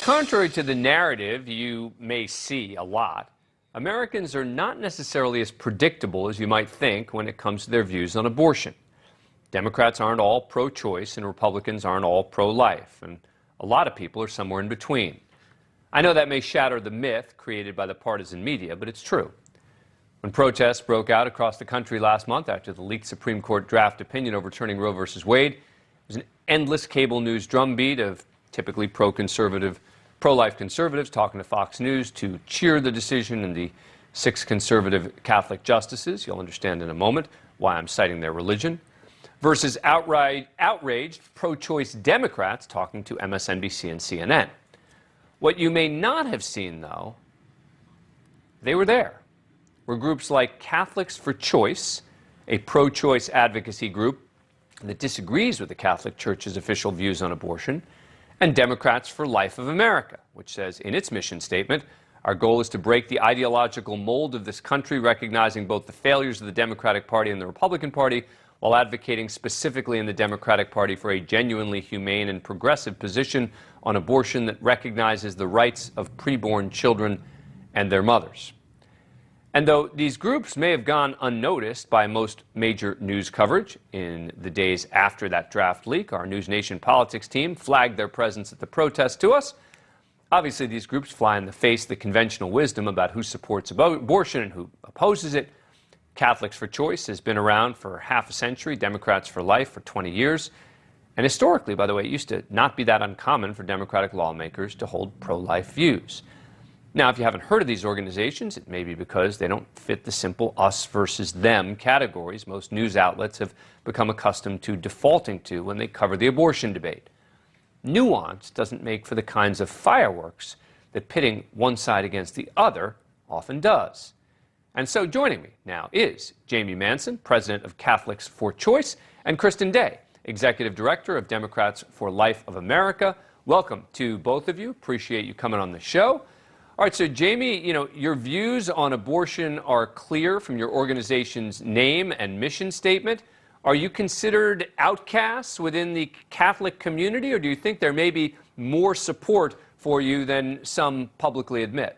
Contrary to the narrative you may see a lot, Americans are not necessarily as predictable as you might think when it comes to their views on abortion. Democrats aren't all pro-choice and Republicans aren't all pro-life, and a lot of people are somewhere in between. I know that may shatter the myth created by the partisan media, but it's true. When protests broke out across the country last month after the leaked Supreme Court draft opinion overturning Roe v. Wade, it was an endless cable news drumbeat of typically pro-conservative, pro-life conservatives talking to Fox News to cheer the decision and the 6 conservative Catholic justices, you'll understand in a moment why I'm citing their religion, versus outraged pro-choice Democrats talking to MSNBC and CNN. What you may not have seen, though, they were there, were groups like Catholics for Choice, a pro-choice advocacy group that disagrees with the Catholic Church's official views on abortion, and Democrats for Life of America, which says in its mission statement, our goal is to break the ideological mold of this country, recognizing both the failures of the Democratic Party and the Republican Party, while advocating specifically in the Democratic Party for a genuinely humane and progressive position on abortion that recognizes the rights of preborn children and their mothers. And though these groups may have gone unnoticed by most major news coverage, in the days after that draft leak, our NewsNation politics team flagged their presence at the protest to us. Obviously, these groups fly in the face of the conventional wisdom about who supports abortion and who opposes it. Catholics for Choice has been around for half a century, Democrats for Life for 20 years. And historically, by the way, it used to not be that uncommon for Democratic lawmakers to hold pro-life views. Now, if you haven't heard of these organizations, it may be because they don't fit the simple us versus them categories most news outlets have become accustomed to defaulting to when they cover the abortion debate. Nuanced doesn't make for the kinds of fireworks that pitting one side against the other often does. And so joining me now is Jamie Manson, president of Catholics for Choice, and Kristen Day, executive director of Democrats for Life of America. Welcome to both of you. Appreciate you coming on the show. All right, so Jamie, your views on abortion are clear from your organization's name and mission statement. Are you considered outcasts within the Catholic community, or do you think there may be more support for you than some publicly admit?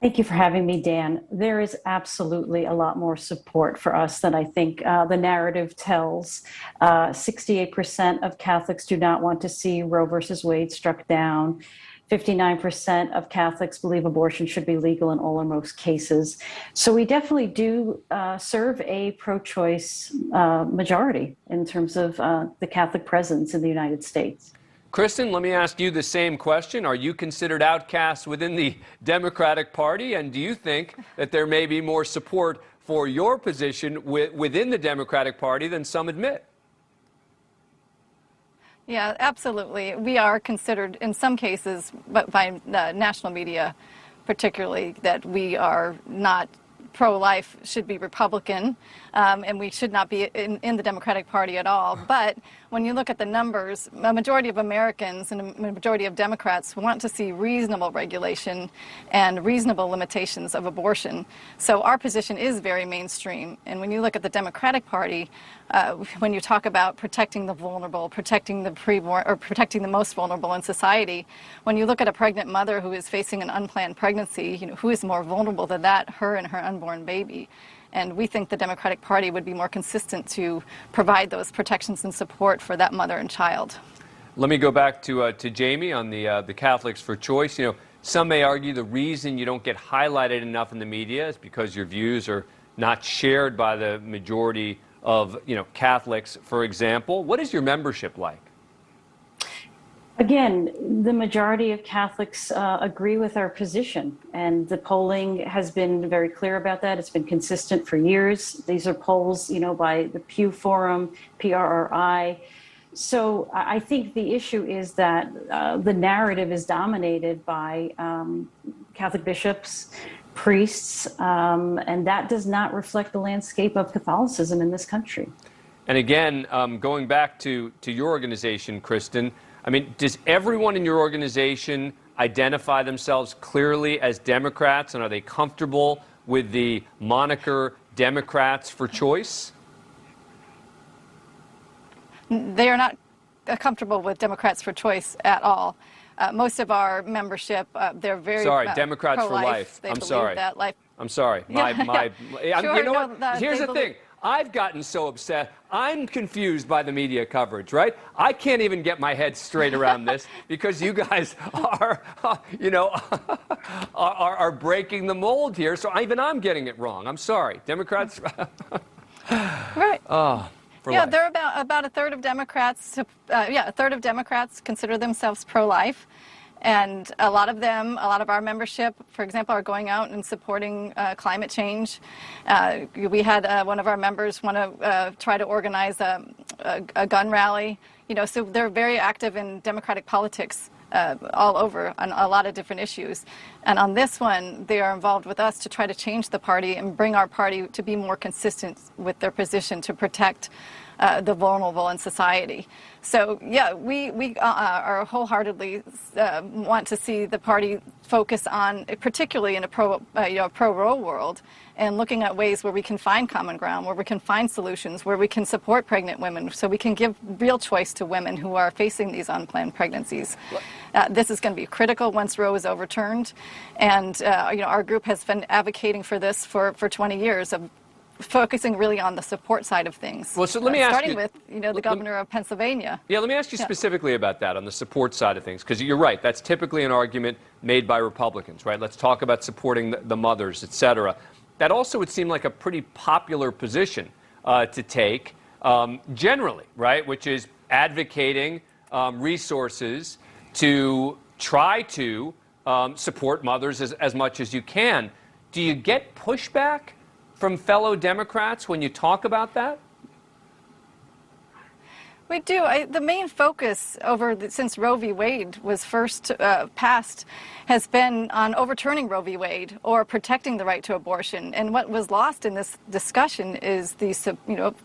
Thank you for having me, Dan. There is absolutely a lot more support for us than I think the narrative tells. 68% of Catholics do not want to see Roe versus Wade struck down. 59% of Catholics believe abortion should be legal in all or most cases. So we definitely do serve a pro-choice majority in terms of the Catholic presence in the United States. Kristen, let me ask you the same question. Are you considered outcasts within the Democratic Party? And do you think that there may be more support for your position within the Democratic Party than some admit? Yeah, absolutely. We are considered, in some cases, by national media particularly, that we are not pro-life, should be Republican, and we should not be in the Democratic Party at all. But when you look at the numbers, a majority of Americans and a majority of Democrats want to see reasonable regulation and reasonable limitations of abortion. So our position is very mainstream. And when you look at the Democratic Party, when you talk about protecting the vulnerable, protecting the preborn, or protecting the most vulnerable in society, when you look at a pregnant mother who is facing an unplanned pregnancy, who is more vulnerable than that, her and her unborn baby? And we think the Democratic Party would be more consistent to provide those protections and support for that mother and child. Let me go back to Jamie on the Catholics for Choice. Some may argue the reason you don't get highlighted enough in the media is because your views are not shared by the majority of Catholics, for example. What is your membership like? Again, the majority of Catholics agree with our position, and the polling has been very clear about that. It's been consistent for years. These are polls, by the Pew Forum, PRRI. So I think the issue is that the narrative is dominated by Catholic bishops, priests, and that does not reflect the landscape of Catholicism in this country. And again, going back to your organization, Kristen, does everyone in your organization identify themselves clearly as Democrats, and are they comfortable with the moniker Democrats for Choice? They are not comfortable with Democrats for Choice at all. most of our membership, they're very Sorry, Democrats for pro-life. life. They I'm believe sorry. that life. I'm sorry. Sure, You know what? Here's they the thing. I've gotten so upset. I'm confused by the media coverage, right? I can't even get my head straight around this because you guys are, are breaking the mold here. So even I'm getting it wrong. I'm sorry. Democrats. Right. Life. They're about a third of Democrats. A third of Democrats consider themselves pro-life. And a lot of our membership, for example, are going out and supporting climate change. We had one of our members want to try to organize a gun rally. So they're very active in democratic politics all over on a lot of different issues. And on this one, they are involved with us to try to change the party and bring our party to be more consistent with their position to protect the vulnerable in society. So we are wholeheartedly want to see the party focus on, particularly in a pro-role world, and looking at ways where we can find common ground, where we can find solutions, where we can support pregnant women, so we can give real choice to women who are facing these unplanned pregnancies. This is going to be critical once Roe is overturned, and our group has been advocating for this for 20 years of focusing really on the support side of things. Well, so let me ask starting you, with the governor of Pennsylvania. Yeah, let me ask you specifically about that on the support side of things, because you're right. That's typically an argument made by Republicans, right? Let's talk about supporting the mothers, et cetera. That also would seem like a pretty popular position to take generally, right? Which is advocating resources to try to support mothers as much as you can. Do you get pushback from fellow Democrats when you talk about that? We do. The main focus since Roe v. Wade was first passed has been on overturning Roe v. Wade or protecting the right to abortion. And what was lost in this discussion is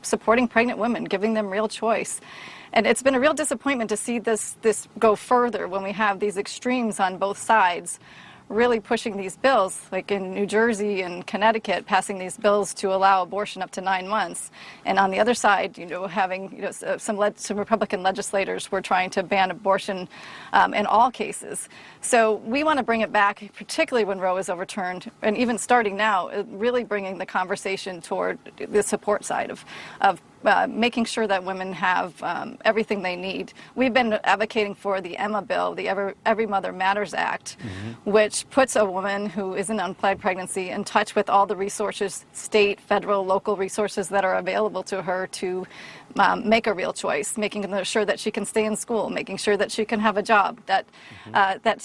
supporting pregnant women, giving them real choice. And it's been a real disappointment to see this go further when we have these extremes on both sides really pushing these bills, like in New Jersey and Connecticut, passing these bills to allow abortion up to 9 months. And on the other side, having some Republican legislators were trying to ban abortion in all cases. So we want to bring it back, particularly when Roe is overturned, and even starting now, really bringing the conversation toward the support side of making sure that women have everything they need. We've been advocating for the Emma bill, the Every Mother Matters Act, which puts a woman who is in unplanned pregnancy in touch with all the resources, state, federal, local resources that are available to her to make a real choice, making sure that she can stay in school, making sure that she can have a job, that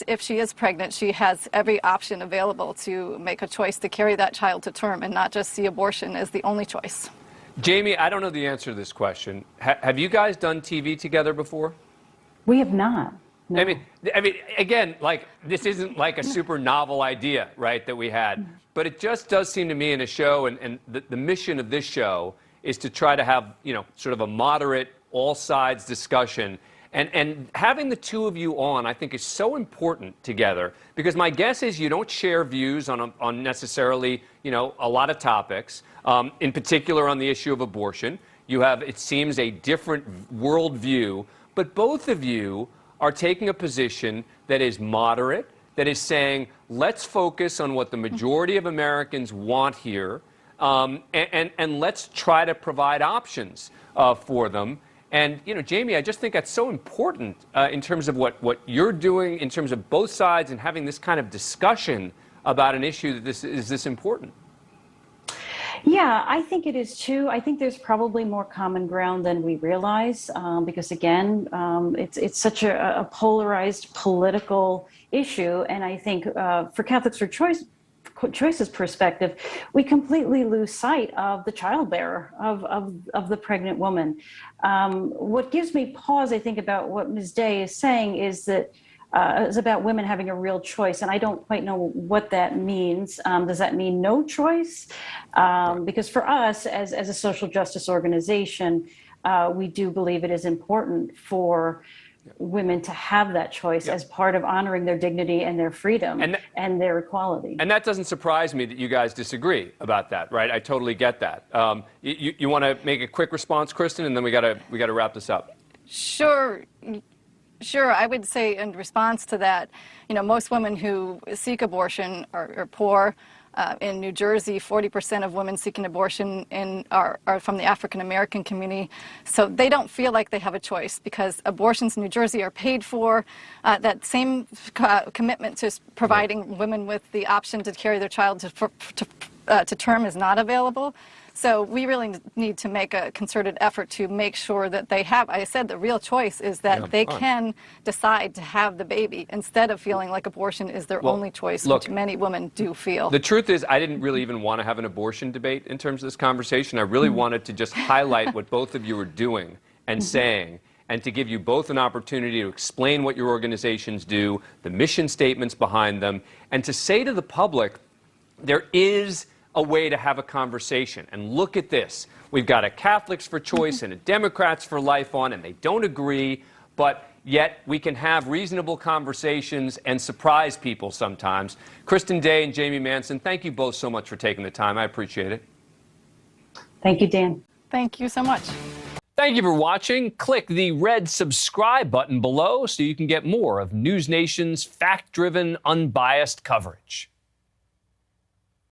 if she is pregnant, she has every option available to make a choice to carry that child to term and not just see abortion as the only choice. Jamie, I don't know the answer to this question. Have you guys done TV together before? We have not. No. I mean, again, this isn't like a super novel idea, right, that we had. But it just does seem to me in a show, and the mission of this show is to try to have, sort of a moderate, all sides discussion. And having the two of you on, I think, is so important together, because my guess is you don't share views on necessarily, a lot of topics, in particular on the issue of abortion. You have, it seems, a different worldview, but both of you are taking a position that is moderate, that is saying, let's focus on what the majority of Americans want here, and let's try to provide options for them. And, Jamie, I just think that's so important in terms of what you're doing, in terms of both sides, and having this kind of discussion about an issue that is this important. Yeah, I think it is too. I think there's probably more common ground than we realize, because again, it's such a polarized political issue. And I think for Catholics for Choice's perspective, we completely lose sight of the childbearer, of the pregnant woman. What gives me pause, I think, about what Ms. Day is saying is that it's about women having a real choice, and I don't quite know what that means. Does that mean no choice? Because for us, as a social justice organization, we do believe it is important for women to have that choice as part of honoring their dignity and their freedom and their equality. And that doesn't surprise me that you guys disagree about that, right? I totally get that. You want to make a quick response, Kristen, and then we got to wrap this up. Sure. Sure, I would say in response to that, most women who seek abortion are poor. In New Jersey, 40% of women seeking abortion are from the African American community. So they don't feel like they have a choice because abortions in New Jersey are paid for. That same commitment to providing women with the option to carry their child to term is not available. So we really need to make a concerted effort to make sure that they have, I said the real choice is that they can decide to have the baby instead of feeling like abortion is their only choice, which many women do feel. The truth is, I didn't really even want to have an abortion debate in terms of this conversation. I really wanted to just highlight what both of you are doing and saying, and to give you both an opportunity to explain what your organizations do, the mission statements behind them, and to say to the public, there is a way to have a conversation. And look at this. We've got a Catholics for Choice and a Democrats for Life on, and they don't agree, but yet we can have reasonable conversations and surprise people sometimes. Kristen Day and Jamie Manson, thank you both so much for taking the time. I appreciate it. Thank you, Dan. Thank you so much. Thank you for watching. Click the red subscribe button below so you can get more of NewsNation's fact-driven, unbiased coverage.